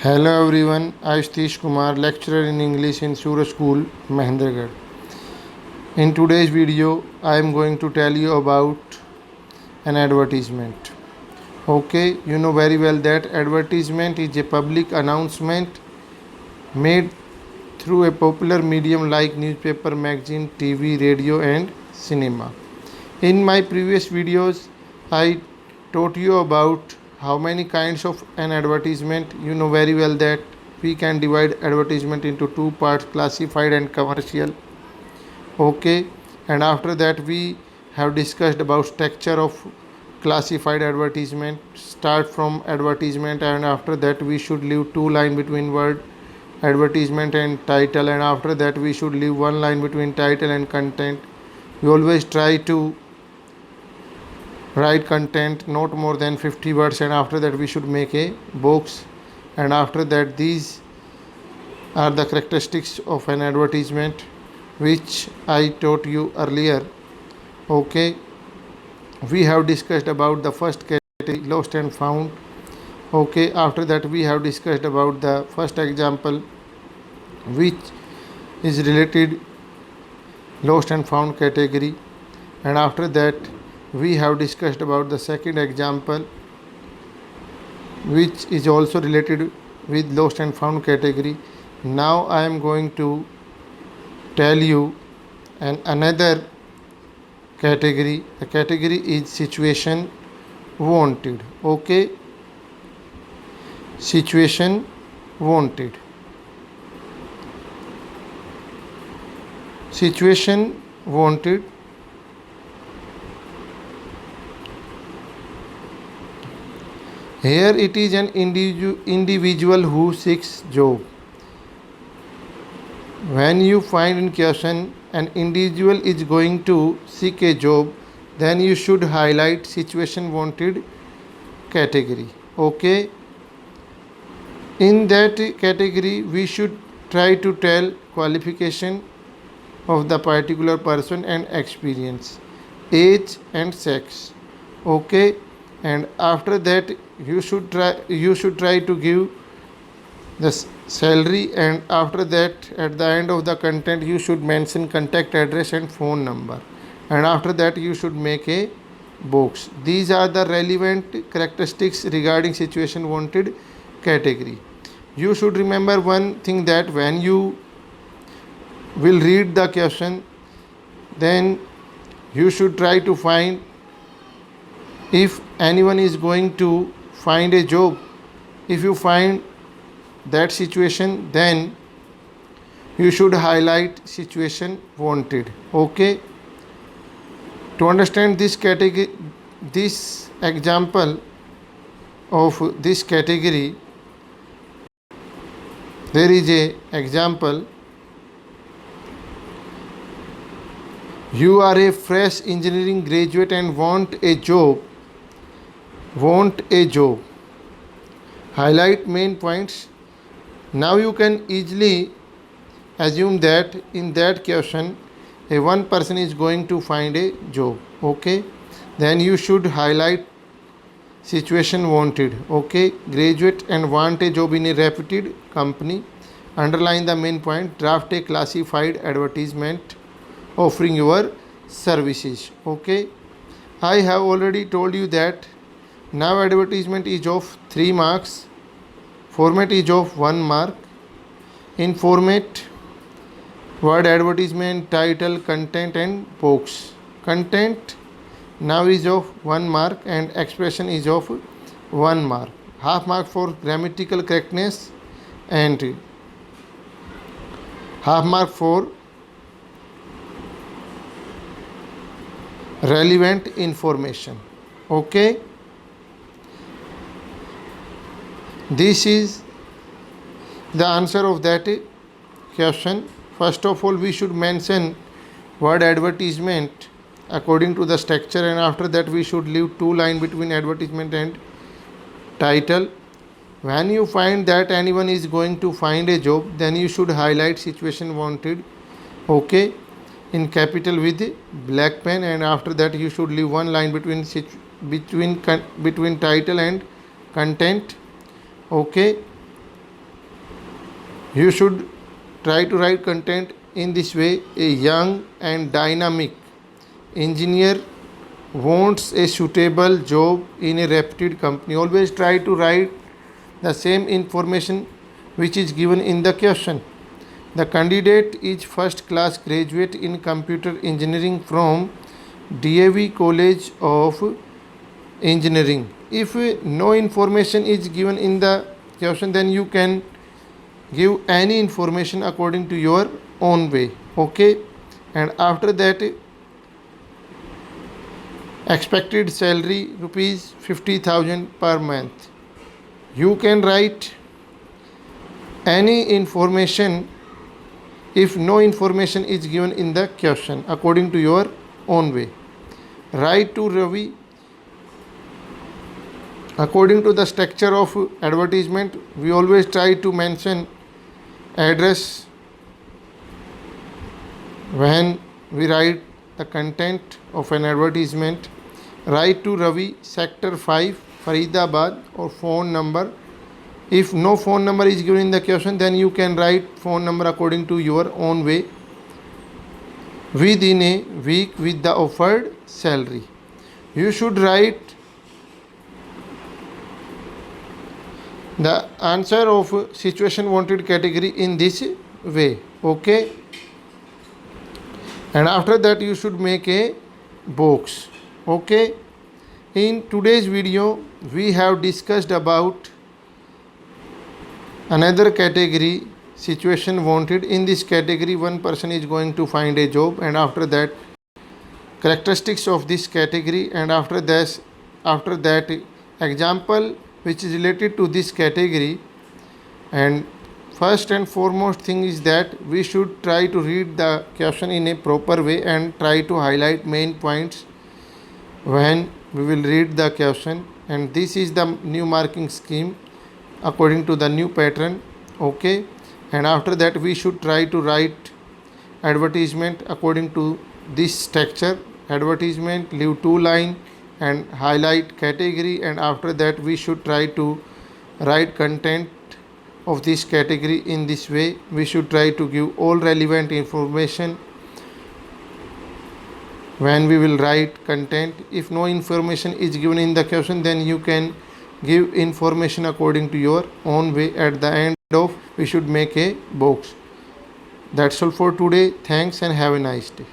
Hello everyone, I Satish Kumar, lecturer in English in Suraj School, Mahendragarh. In today's video, I am going to tell you about an advertisement. Okay, you know very well that advertisement is a public announcement made through a popular medium like newspaper, magazine, TV, radio, and cinema. In my previous videos, I taught you about how many kinds of an advertisement. You know very well that we can divide advertisement into two parts, classified and commercial. Okay, and after that we have discussed about structure of classified advertisement. Start from advertisement, and after that we should leave two line between word advertisement and title, and after that we should leave one line between title and content. We always try to write content not more than 50 words, and after that we should make a box, and after that these are the characteristics of an advertisement which I taught you earlier. Okay, we have discussed about the first category, lost and found. Okay, after that we have discussed about the first example which is related lost and found category, and after that we have discussed about the second example which is also related with lost and found category. Now I am going to tell you another category. The category is situation wanted. Okay, situation wanted. Situation wanted. Here it is an individual who seeks job. When you find in question an individual is going to seek a job, then you should highlight situation wanted category. Okay, in that category we should try to tell qualification of the particular person and experience, age and sex. Okay, and after that you should try to give the salary, and after that at the end of the content you should mention contact address and phone number, and after that you should make a box. These are the relevant characteristics regarding situation wanted category. You should remember one thing, that when you will read the question, then you should try to find if anyone is going to find a job. If you find that situation, then you should highlight situation wanted. Okay, to understand this category, this example of this category, there is a example. You are a fresh engineering graduate and want a job. Highlight main points. Now you can easily assume that in that question a one person is going to find a job. Okay, then you should highlight situation wanted. Okay, graduate and want a job in a reputed company. Underline the main point. Draft a classified advertisement offering your services. Okay, I have already told you that now advertisement is of 3 marks, format is of 1 mark. In format, word advertisement, title, content and box. Content now is of 1 mark and expression is of 1 mark. Half mark for grammatical correctness and half mark for relevant information. Okay, this is the answer of that question. First of all, we should mention word advertisement according to the structure, and after that we should leave two line between advertisement and title. When you find that anyone is going to find a job, then you should highlight situation wanted. Okay, in capital with black pen, and after that you should leave one line between title and content. Okay, You should try to write content in this way. A young and dynamic engineer wants a suitable job in a reputed company. Always try to write the same information which is given in the question. The candidate is first class graduate in computer engineering from DAV College of Engineering. If no information is given in the question, then you can give any information according to your own way. Okay, and after that, expected salary rupees 50,000 per month. You can write any information if no information is given in the question according to your own way. Write to Ravi according to the structure of advertisement. We always try to mention address when we write the content of an advertisement. Write to Ravi, sector 5, Faridabad, or phone number. If no phone number is given in the question, then you can write phone number according to your own way. Within a week with the offered salary. You should write the answer of situation wanted category in this way. Okay, and after that you should make a box. Okay, in today's video we have discussed about another category, situation wanted. In this category, one person is going to find a job, and after that characteristics of this category, and after that example which is related to this category. And first and foremost thing is that we should try to read the question in a proper way and try to highlight main points when we will read the question. And this is the new marking scheme according to the new pattern. Okay, and after that we should try to write advertisement according to this structure. Advertisement, leave 2 line and highlight category, and after that we should try to write content of this category in this way. We should try to give all relevant information when we will write content. If no information is given in the question, then you can give information according to your own way. At the end of, we should make a box. That's all for today. Thanks and have a nice day.